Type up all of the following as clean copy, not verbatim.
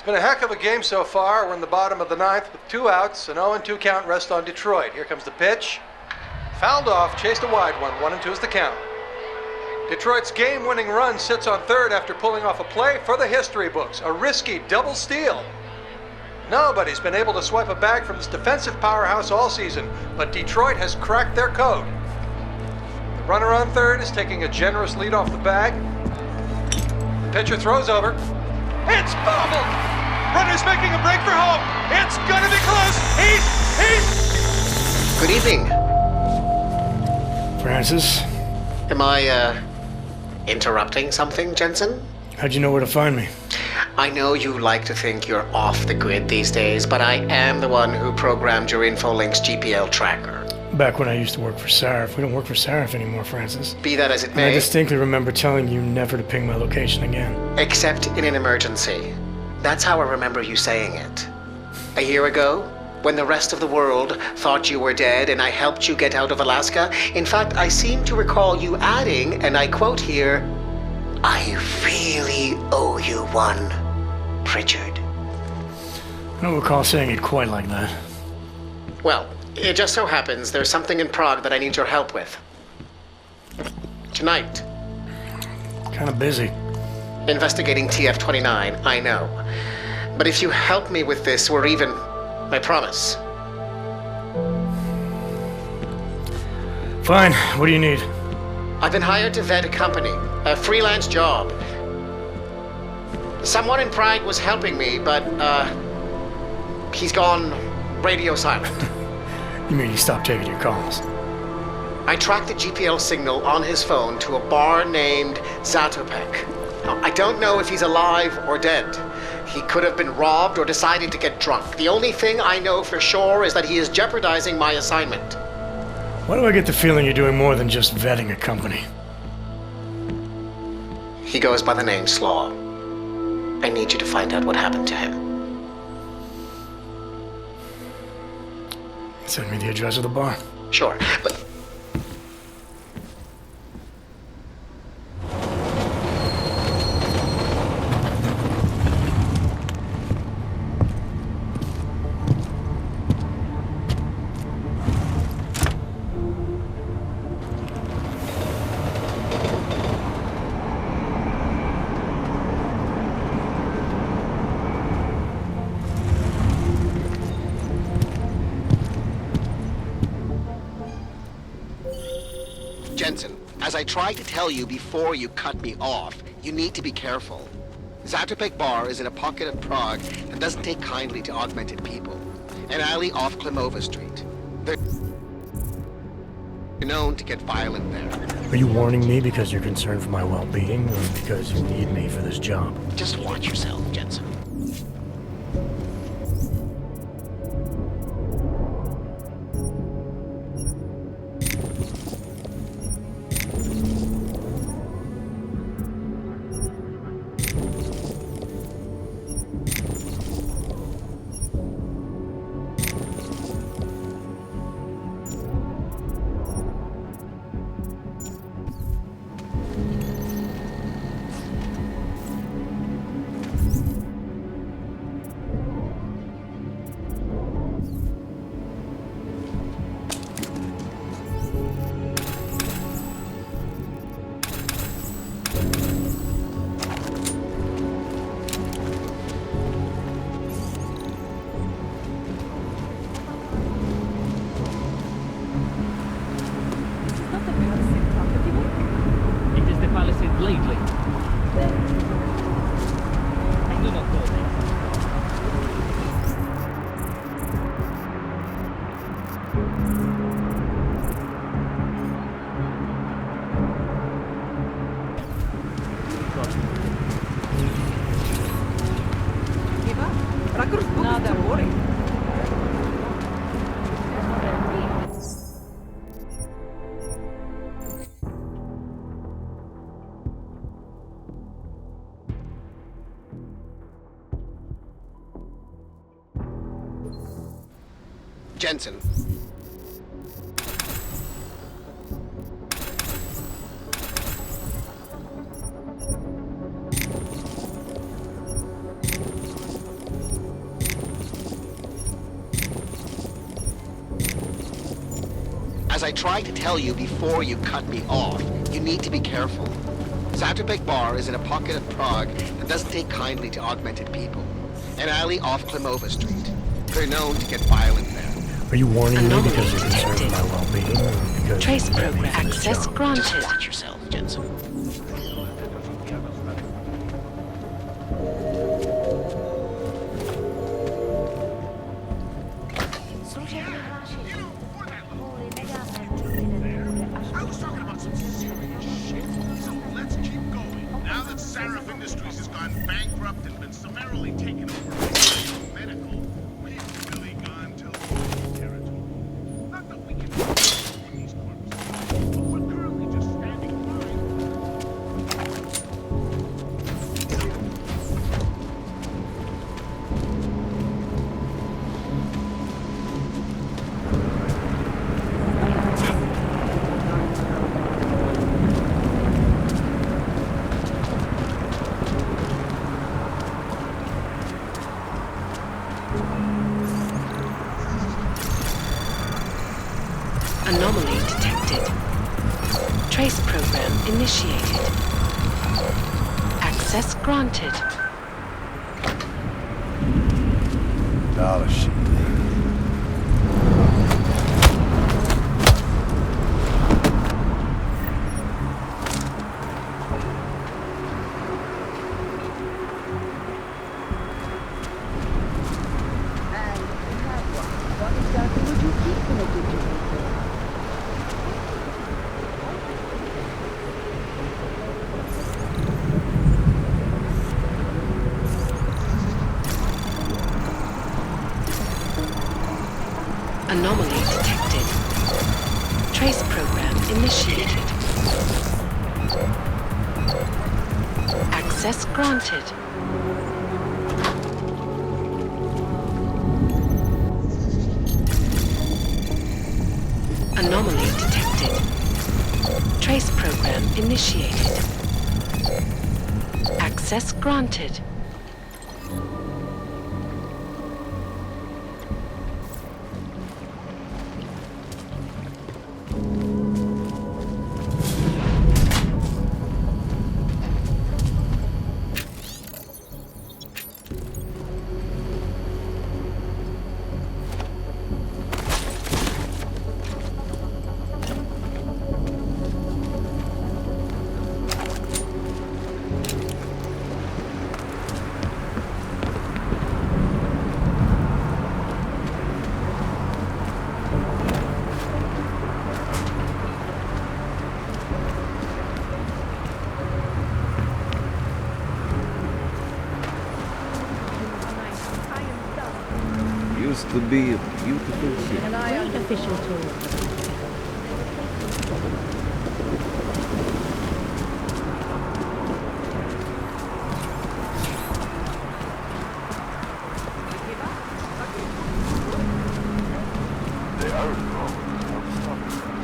It's been a heck of a game so far. We're in the bottom of the ninth with 2 outs, an 0-2 count rest on Detroit. Here comes the pitch. Fouled off, chased a wide one. 1-2 is the count. Detroit's game-winning run sits on third after pulling off a play for the history books. A risky double steal. Nobody's been able to swipe a bag from this defensive powerhouse all season, but Detroit has cracked their code. The runner on third is taking a generous lead off the bag. The pitcher throws over. It's bobbled! Runner's making a break for home. It's gonna be close. He's... Good evening. Francis? Am I, interrupting something, Jensen? How'd you know where to find me? I know you like to think you're off the grid these days, but I am the one who programmed your Infolink's GPL tracker. Back when I used to work for Sarif. We don't work for Sarif anymore, Francis. Be that as it And may. I distinctly remember telling you never to ping my location again. Except in an emergency. That's how I remember you saying it. A year ago, when the rest of the world thought you were dead and I helped you get out of Alaska, in fact, I seem to recall you adding, and I quote here, "I really owe you one, Pritchard." I don't recall saying it quite like that. Well, it just so happens there's something in Prague that I need your help with. Tonight. Kinda busy. Investigating TF-29, I know. But if you help me with this, we're even. I promise. Fine, what do you need? I've been hired to vet a company, a freelance job. Someone in Prague was helping me, but, he's gone radio silent. You mean he stopped taking your calls? I tracked the GPL signal on his phone to a bar named Zatopek. Now, I don't know if he's alive or dead. He could have been robbed or decided to get drunk. The only thing I know for sure is that he is jeopardizing my assignment. Why do I get the feeling you're doing more than just vetting a company? He goes by the name Slaw. I need you to find out what happened to him. Send me the address of the bar. Sure, but... Jensen, as I tried to tell you before you cut me off, you need to be careful. Zatopek Bar is in a pocket of Prague that doesn't take kindly to augmented people. An alley off Klimova Street. They're known to get violent there. Are you warning me because you're concerned for my well-being, or because you need me for this job? Just watch yourself, Jensen. lately. I do not know this. Nada worry. Jensen. As I tried to tell you before you cut me off, you need to be careful. Zatopek Bar is in a pocket of Prague that doesn't take kindly to augmented people. An alley off Klimova Street. They're known to get violent there. Are you warning me Anomaly because you're concerned with my well-being, or because Trace you need me program for this access job? granted. Just watch yourself, Jensen. I was talking about some serious shit. So let's keep going. Now that Sarif Industries has gone bankrupt and been summarily taken over by Medical, we've really gone to losing territory. Not that we can afford these corpses, but we're currently just standing by. Anomaly detected. Trace program initiated. Access granted. Oh, shit. What exactly would you keep connected to? Anomaly detected. Trace program initiated. Access granted. Anomaly detected. Trace program initiated. Access granted. Used to be a beautiful city. And I am official tour.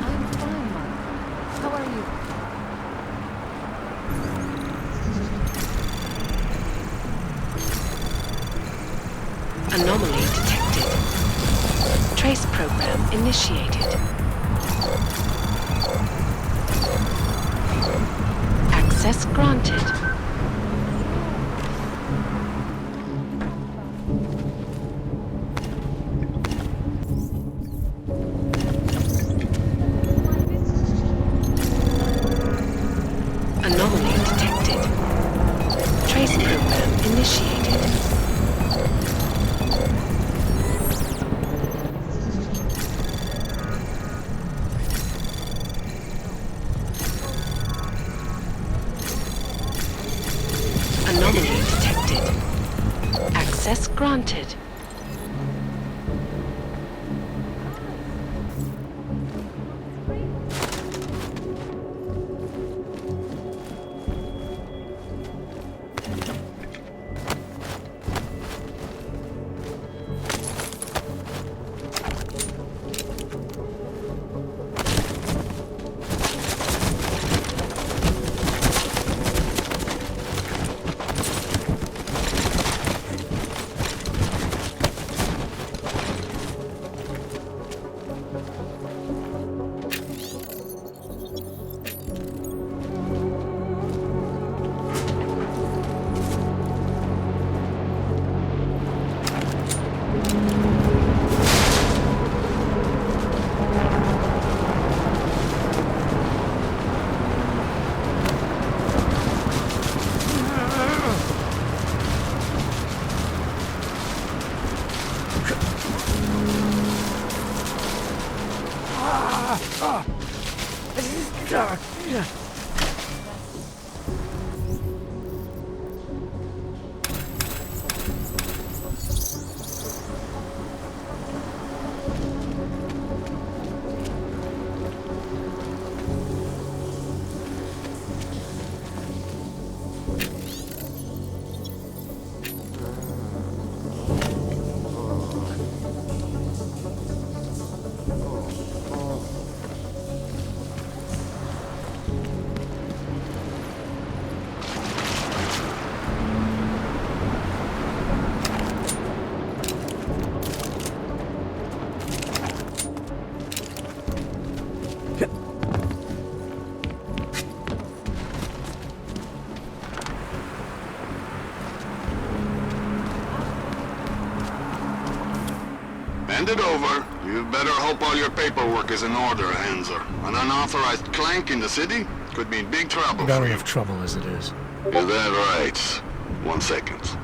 I'm fine, Mark. How are you? Anomaly detected. Trace program initiated. Access granted. Anomaly detected. Trace program initiated. Anomaly detected. Access granted. Hand it over. You better hope all your paperwork is in order, Hanser. An unauthorized clank in the city could mean big trouble Got for you. enough trouble as it is. Is that right? 1 second.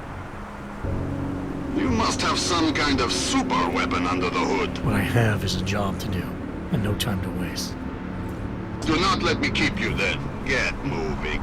You must have some kind of super weapon under the hood. What I have is a job to do, and no time to waste. Do not let me keep you then. Get moving.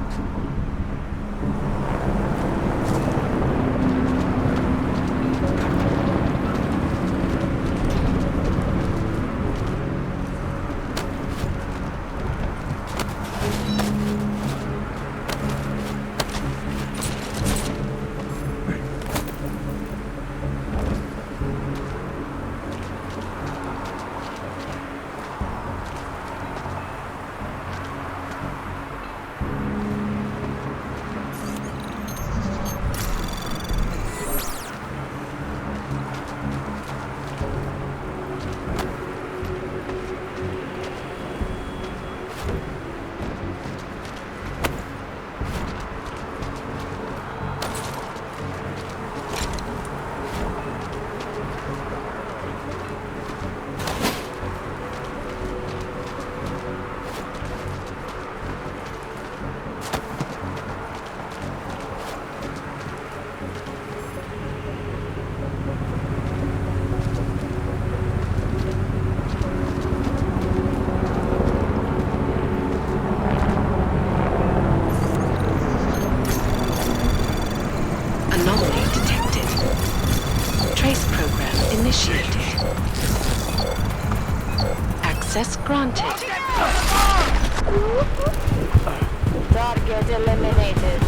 Access granted. Target eliminated.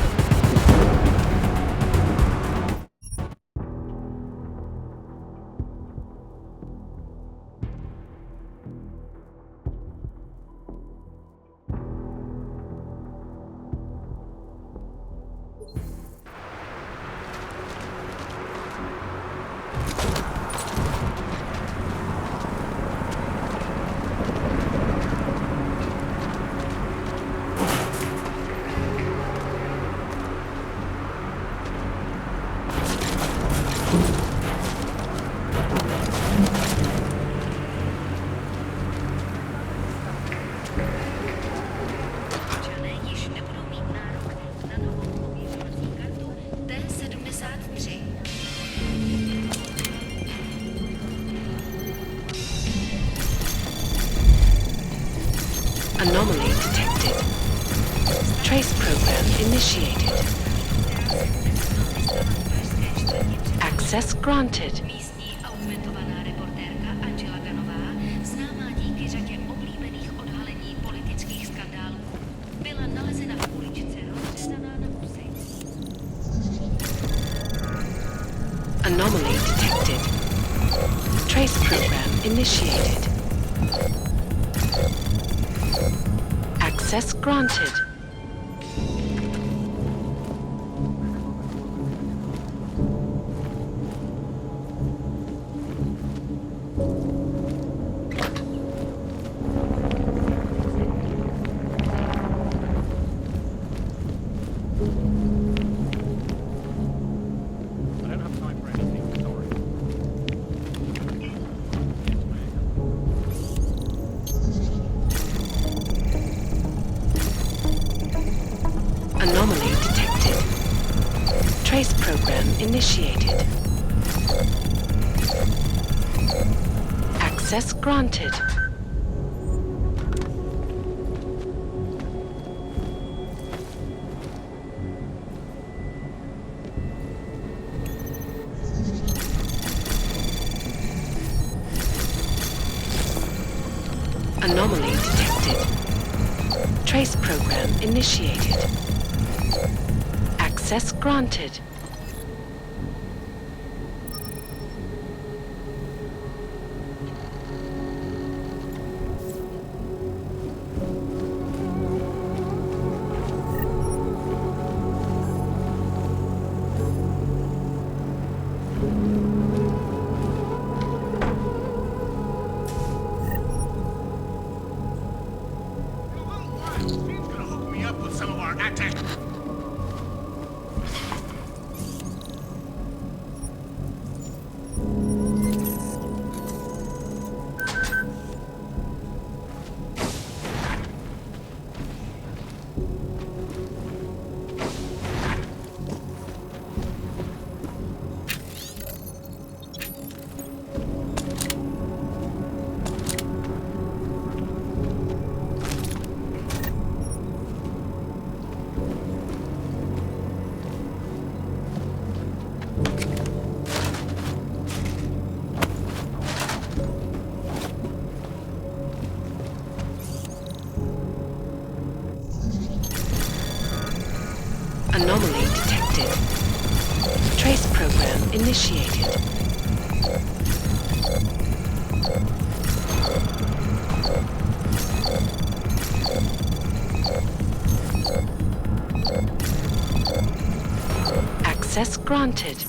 Anomaly detected. Trace program initiated. Access granted. Anomaly detected. Trace program initiated. Access granted. Anomaly detected. Trace program initiated. Access granted. Anomaly detected. Trace program initiated. Access granted. Anomaly detected. Trace program initiated. Access granted.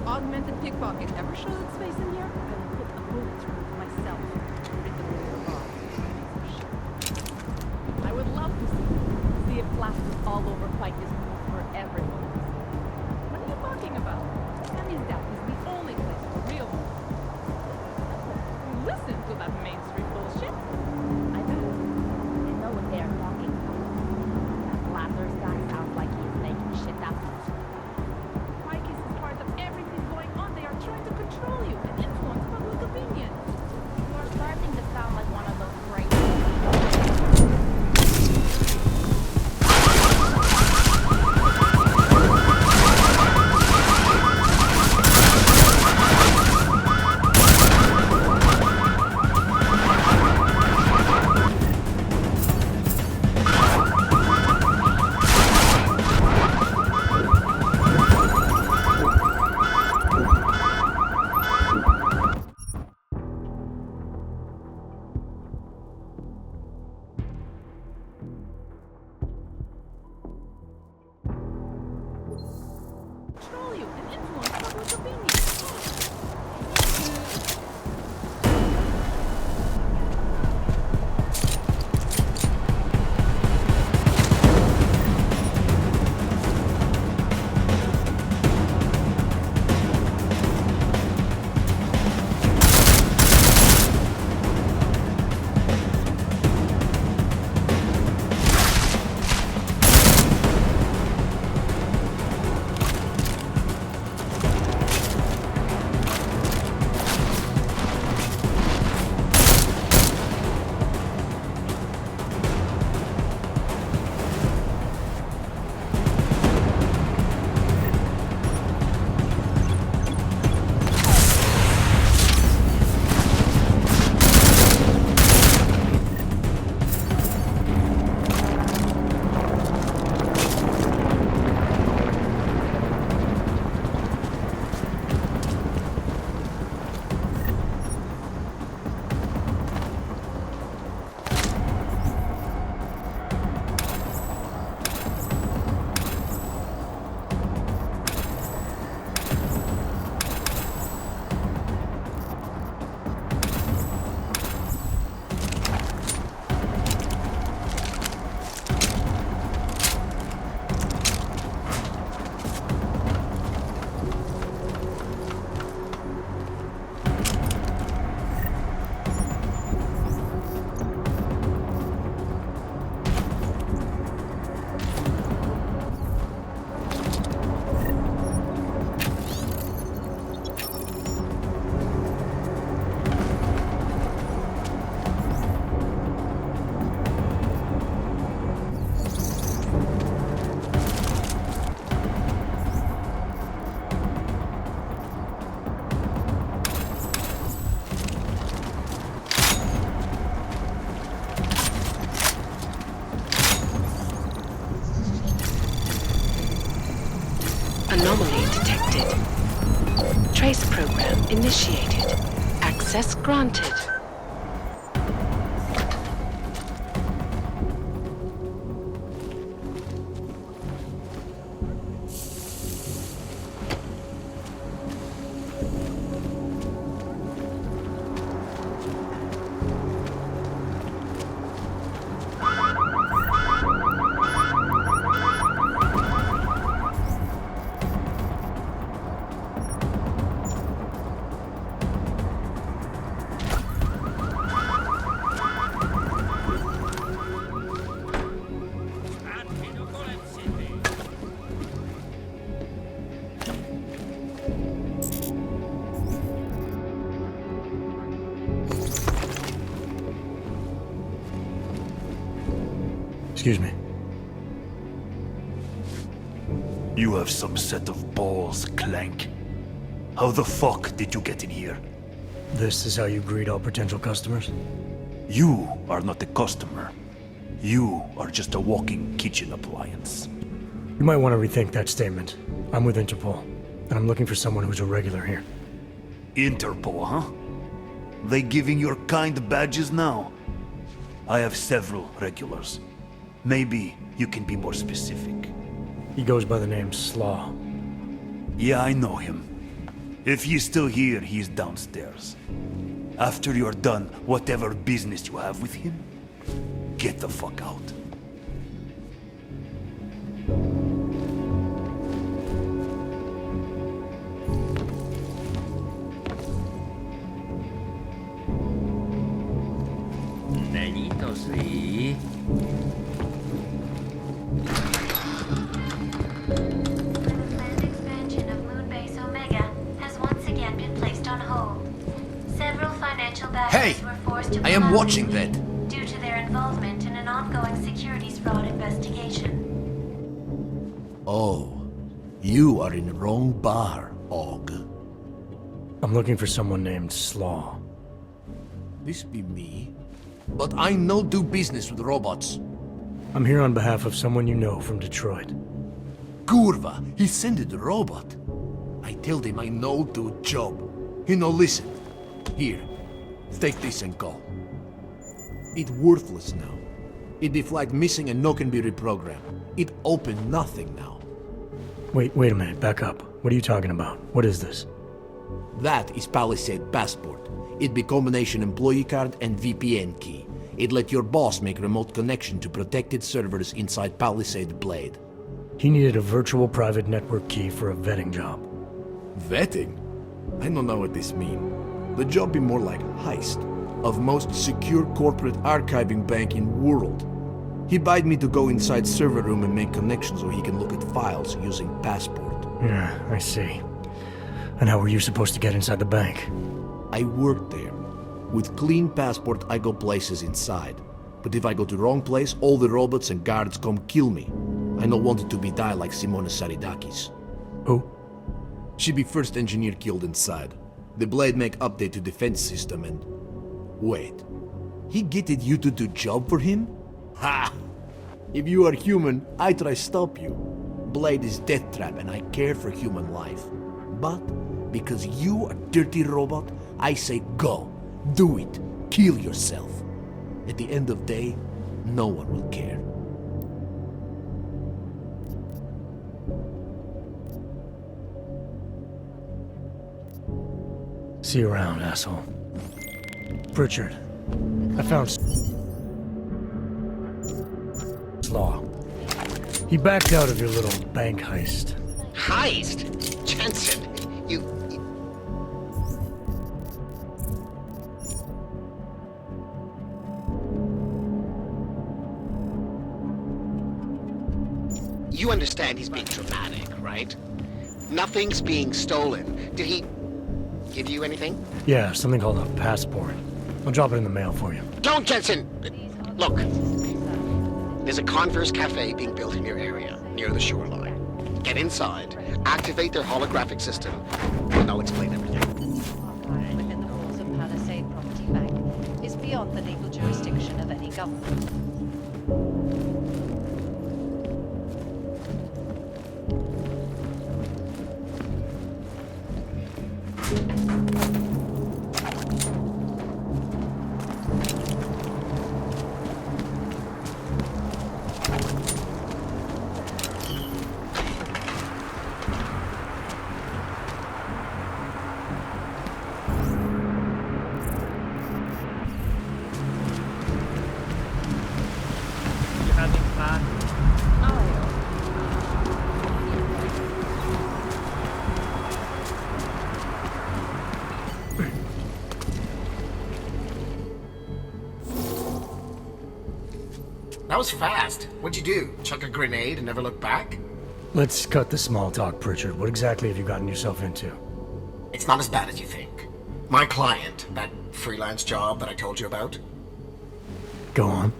Augmented pickpocket ever showed its face in here? I will put a bullet through it myself. Rid the room of bombs. I would love to see if Plaza's all over fight is for everyone. What are you talking about? That is the only place for real ones. Listen to that Main Street bullshit. I bet. They know what they're talking about. That Lazarus guy sounds like he's making shit up. tell you, an influence public opinion. Anomaly detected. Trace program initiated. Access granted. Excuse me. You have some set of balls, Clank. How the fuck did you get in here? This is how you greet all potential customers? You are not a customer. You are just a walking kitchen appliance. You might want to rethink that statement. I'm with Interpol, and I'm looking for someone who's a regular here. Interpol, huh? They giving your kind badges now? I have several regulars. Maybe you can be more specific. He goes by the name Slaw. Yeah, I know him. If he's still here, he's downstairs. After you're done, whatever business you have with him, get the fuck out. Hey! I am watching that. Due to their involvement in an ongoing securities fraud investigation. Oh, you are in the wrong bar, Og. I'm looking for someone named Slaw. This be me, but I no do business with robots. I'm here on behalf of someone you know from Detroit. Kurva, he sent the robot. I told him I no do job. He no listen. Here, take this and go. It worthless now. It be flagged missing and no can be reprogrammed. It open nothing now. Wait a minute, back up. What are you talking about? What is this? That is Palisade Passport. It be combination employee card and VPN key. It let your boss make remote connection to protected servers inside Palisade Blade. He needed a virtual private network key for a vetting job. Vetting? I don't know what this mean. The job be more like heist of most secure corporate archiving bank in world. He bade me to go inside server room and make connections so he can look at files using Passport. Yeah, I see. And how were you supposed to get inside the bank? I worked there. With clean Passport, I go places inside. But if I go to wrong place, all the robots and guards come kill me. I don't want it to be die like Simona Saridakis. Who? She be first engineer killed inside. The Blade make update to defense system and... Wait. He getted you to do job for him? Ha! If you are human, I try stop you. Blade is death trap and I care for human life. But, because you a dirty robot, I say go. Do it. Kill yourself. At the end of day, no one will care. See you around, asshole. Pritchard, I found Slaw. He backed out of your little bank heist. Heist? Jensen, you... You understand he's being dramatic, right? Nothing's being stolen. Did he give you anything? Yeah, something called a passport. I'll drop it in the mail for you. Don't, Jensen! Look, there's a Converse cafe being built in your area, near the shoreline. Get inside, activate their holographic system, and I'll explain everything. Within the walls of Palisade Property Bank is beyond the legal jurisdiction of any government. That was fast. What'd you do? Chuck a grenade and never look back? Let's cut the small talk, Pritchard. What exactly have you gotten yourself into? It's not as bad as you think. My client, that freelance job that I told you about. Go on.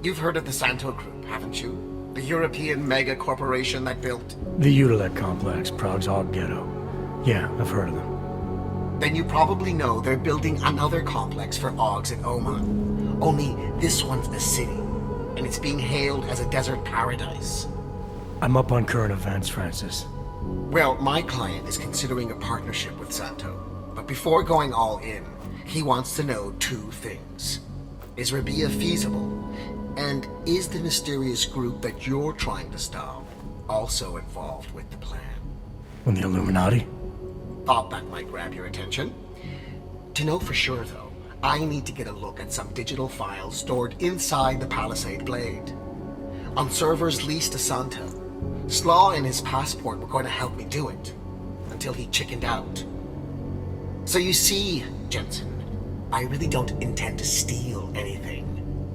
You've heard of the Santo Group, haven't you? The European mega corporation that built... The Utilec complex, Prague's Og Ghetto. Yeah, I've heard of them. Then you probably know they're building another complex for Ogs in Oman. Only this one's a city, and it's being hailed as a desert paradise. I'm up on current events, Francis. Well, my client is considering a partnership with Santo. But before going all in, he wants to know two things. Is Rabia feasible? And is the mysterious group that you're trying to stop also involved with the plan? When the Illuminati? Thought that might grab your attention. To know for sure, though, I need to get a look at some digital files stored inside the Palisade Blade. On servers leased to Santo. Slaw and his passport were going to help me do it. Until he chickened out. So you see, Jensen, I really don't intend to steal anything.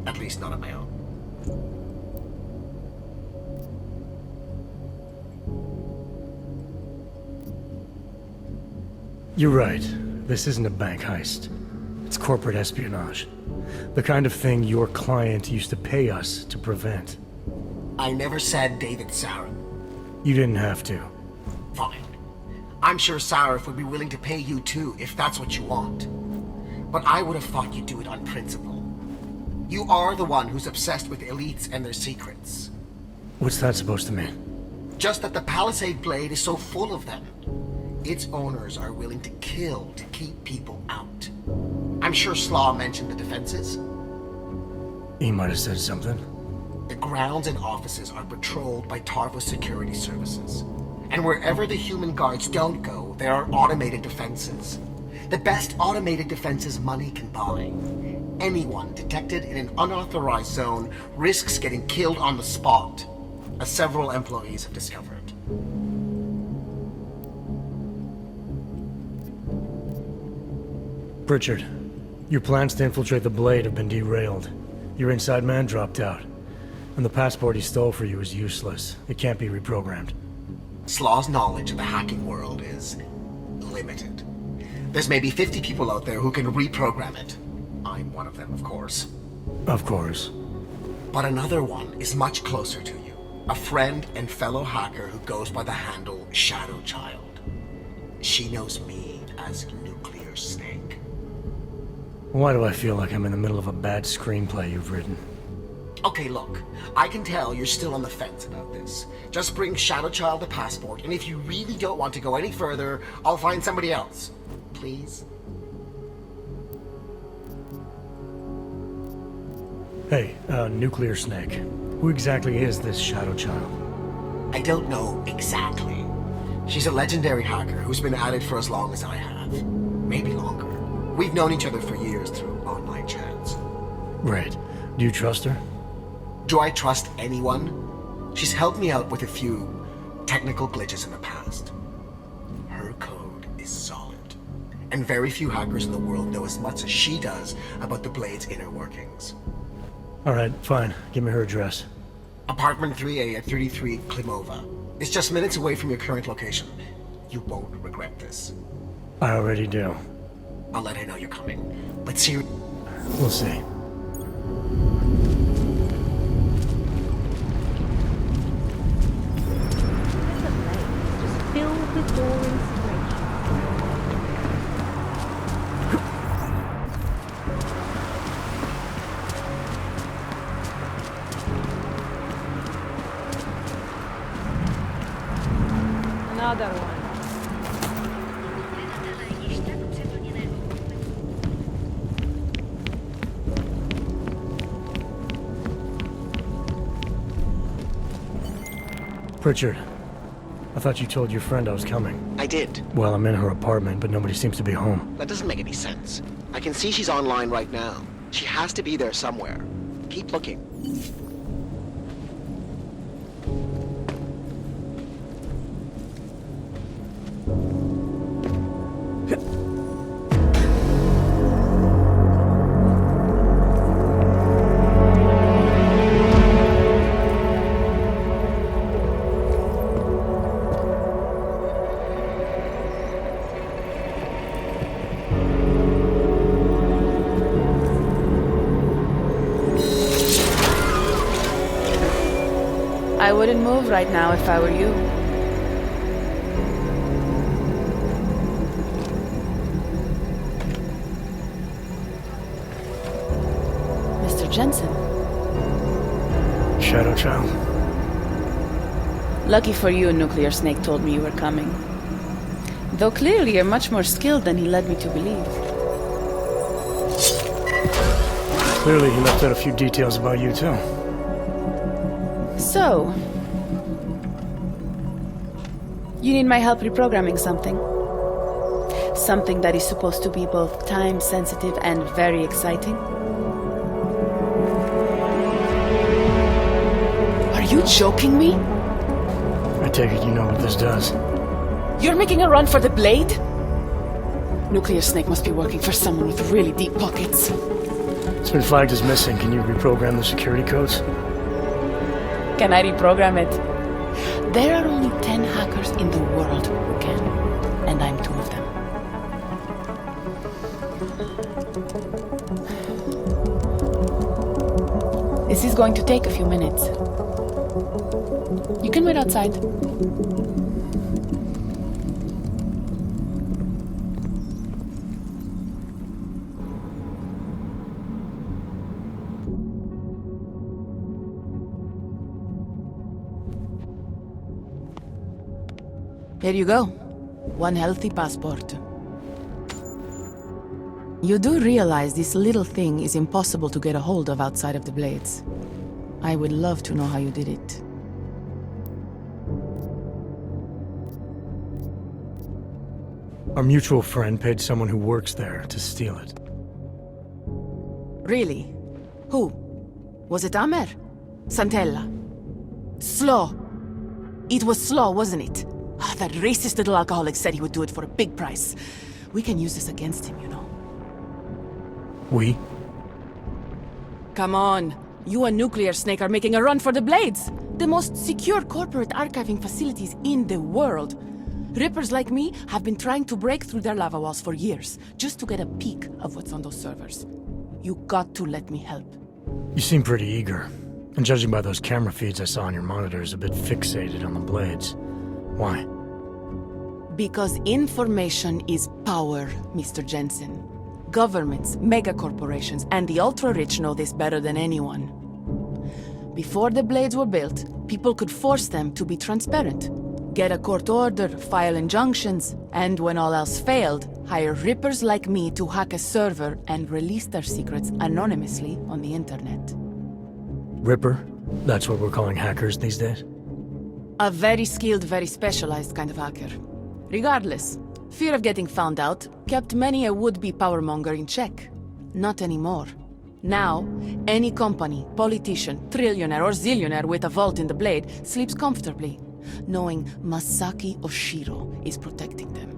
At least not on my own. You're right. This isn't a bank heist. It's corporate espionage. The kind of thing your client used to pay us to prevent. I never said David Sarif. You didn't have to. Fine. I'm sure Sarif would be willing to pay you too, if that's what you want. But I would have thought you'd do it on principle. You are the one who's obsessed with elites and their secrets. What's that supposed to mean? Just that the Palisade Blade is so full of them. Its owners are willing to kill to keep people out. I'm sure Slaw mentioned the defenses. He might have said something. The grounds and offices are patrolled by Tarvo security services. And wherever the human guards don't go, there are automated defenses. The best automated defenses money can buy. Anyone detected in an unauthorized zone risks getting killed on the spot, as several employees have discovered. Pritchard, your plans to infiltrate the Blade have been derailed. Your inside man dropped out. And the passport he stole for you is useless. It can't be reprogrammed. Slaw's knowledge of the hacking world is limited. There's maybe 50 people out there who can reprogram it. I'm one of them, of course. Of course. But another one is much closer to you. A friend and fellow hacker who goes by the handle ShadowChild. She knows me as Nuclear Snake. Why do I feel like I'm in the middle of a bad screenplay you've written? Okay, look. I can tell you're still on the fence about this. Just bring ShadowChild the passport, and if you really don't want to go any further, I'll find somebody else. Please? Hey, Nuclear Snake. Who exactly is this ShadowChild? I don't know exactly. She's a legendary hacker who's been at it for as long as I have. Maybe longer. We've known each other for years through online chats. Right. Do you trust her? Do I trust anyone? She's helped me out with a few technical glitches in the past. Her code is solid. And very few hackers in the world know as much as she does about the Blade's inner workings. Alright, fine. Give me her address. Apartment 3A at 33 Klimova. It's just minutes away from your current location. You won't regret this. I already do. I'll let her know you're coming. But seriously... We'll see. Just filled with your inspiration. Another one. Pritchard, I thought you told your friend I was coming. I did. Well, I'm in her apartment, but nobody seems to be home. That doesn't make any sense. I can see she's online right now. She has to be there somewhere. Keep looking. I wouldn't move right now if I were you. Mr. Jensen. ShadowChild. Lucky for you, Nuclear Snake told me you were coming. Though clearly you're much more skilled than he led me to believe. Clearly he left out a few details about you, too. So, you need my help reprogramming something. Something that is supposed to be both time-sensitive and very exciting. Are you joking me? I take it you know what this does. You're making a run for the Blade? Nuclear Snake must be working for someone with really deep pockets. It's been flagged as missing. Can you reprogram the security codes? Can I reprogram it? There are only 10 hackers in the world who can, and I'm 2 of them. This is going to take a few minutes. You can wait outside. Here you go. 1 healthy passport. You do realize this little thing is impossible to get a hold of outside of the Blades. I would love to know how you did it. Our mutual friend paid someone who works there to steal it. Really? Who? Was it Amer? Santella? Slow. It was Slow, wasn't it? Ah, that racist little alcoholic said he would do it for a big price. We can use this against him, you know. We? Come on. You and Nuclear Snake are making a run for the Blades. The most secure corporate archiving facilities in the world. Rippers like me have been trying to break through their lava walls for years, just to get a peek of what's on those servers. You got to let me help. You seem pretty eager. And judging by those camera feeds I saw on your monitors, a bit fixated on the Blades. Why? Because information is power, Mr. Jensen. Governments, megacorporations, and the ultra-rich know this better than anyone. Before the Blades were built, people could force them to be transparent. Get a court order, file injunctions, and when all else failed, hire rippers like me to hack a server and release their secrets anonymously on the internet. Ripper? That's what we're calling hackers these days? A very skilled, very specialized kind of hacker. Regardless, fear of getting found out kept many a would-be powermonger in check. Not anymore. Now, any company, politician, trillionaire or zillionaire with a vault in the Blade sleeps comfortably, knowing Masaki Oshiro is protecting them.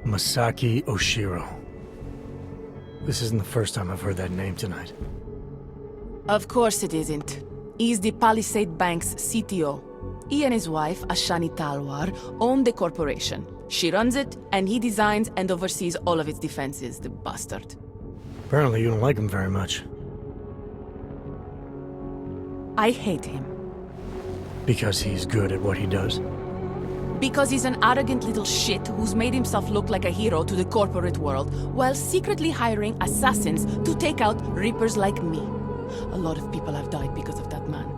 Masaki Oshiro. This isn't the first time I've heard that name tonight. Of course it isn't. He's the Palisade Bank's CTO. He and his wife, Ashani Talwar, own the corporation. She runs it, and he designs and oversees all of its defenses, the bastard. Apparently you don't like him very much. I hate him. Because he's good at what he does? Because he's an arrogant little shit who's made himself look like a hero to the corporate world, while secretly hiring assassins to take out rippers like me. A lot of people have died because of that man.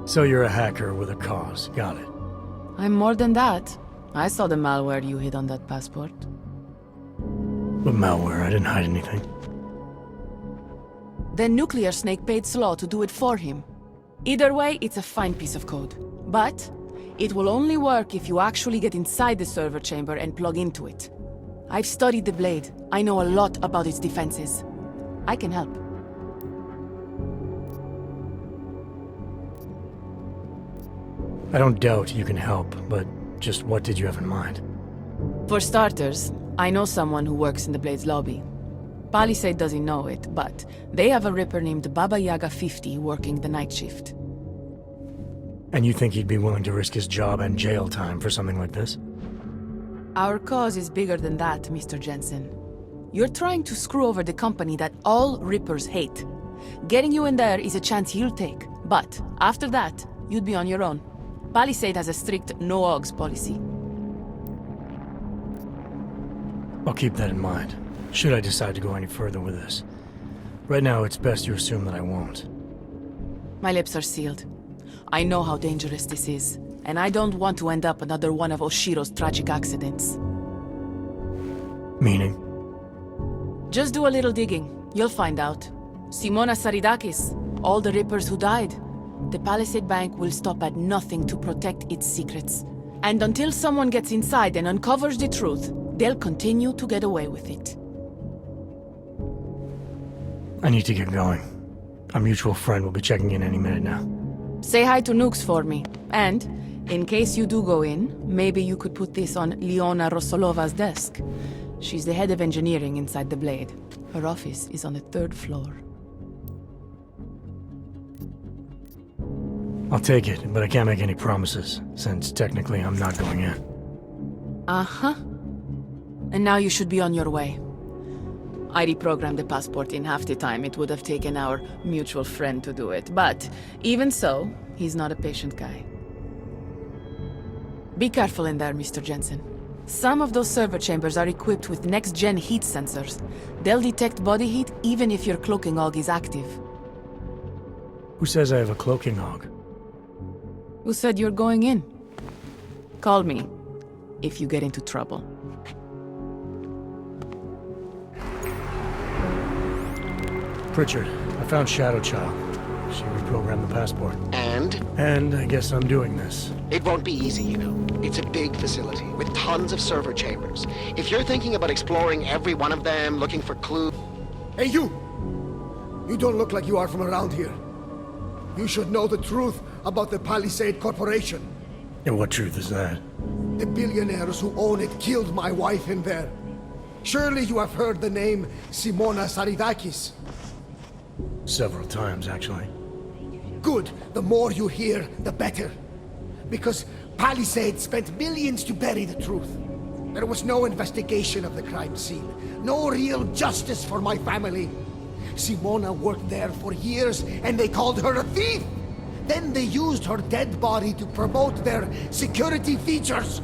So you're a hacker with a cause. Got it. I'm more than that. I saw the malware you hid on that passport. But malware, I didn't hide anything. Then Nuclear Snake paid Slaw to do it for him. Either way, it's a fine piece of code. But it will only work if you actually get inside the server chamber and plug into it. I've studied the Blade. I know a lot about its defenses. I can help. I don't doubt you can help, but just what did you have in mind? For starters, I know someone who works in the Blade's lobby. Palisade doesn't know it, but they have a Ripper named Baba Yaga 50 working the night shift. And you think he'd be willing to risk his job and jail time for something like this? Our cause is bigger than that, Mr. Jensen. You're trying to screw over the company that all Rippers hate. Getting you in there is a chance he'll take, but after that, you'd be on your own. Palisade has a strict no-ogs policy. I'll keep that in mind, should I decide to go any further with this. Right now, it's best you assume that I won't. My lips are sealed. I know how dangerous this is, and I don't want to end up another one of Oshiro's tragic accidents. Meaning? Just do a little digging. You'll find out. Simona Saridakis, all the Rippers who died. The Palisade Bank will stop at nothing to protect its secrets. And until someone gets inside and uncovers the truth, they'll continue to get away with it. I need to get going. Our mutual friend will be checking in any minute now. Say hi to Nukes for me. And, in case you do go in, maybe you could put this on Leona Rosolova's desk. She's the head of engineering inside the Blade. Her office is on the 3rd floor. I'll take it, but I can't make any promises, since technically I'm not going in. Uh-huh. And now you should be on your way. I reprogrammed the passport in half the time it would have taken our mutual friend to do it, but even so, he's not a patient guy. Be careful in there, Mr. Jensen. Some of those server chambers are equipped with next-gen heat sensors. They'll detect body heat even if your cloaking og is active. Who says I have a cloaking og? Who said you're going in? Call me if you get into trouble. Pritchard, I found ShadowChild. She reprogram the passport. And? And I guess I'm doing this. It won't be easy, you know. It's a big facility with tons of server chambers. If you're thinking about exploring every one of them, looking for clues... Hey, you! You don't look like you are from around here. You should know the truth about the Palisade Corporation. And what truth is that? The billionaires who own it killed my wife in there. Surely you have heard the name Simona Saridakis. Several times, actually. Good. The more you hear, the better. Because Palisade spent millions to bury the truth. There was no investigation of the crime scene. No real justice for my family. Simona worked there for years, and they called her a thief! Then they used her dead body to promote their security features.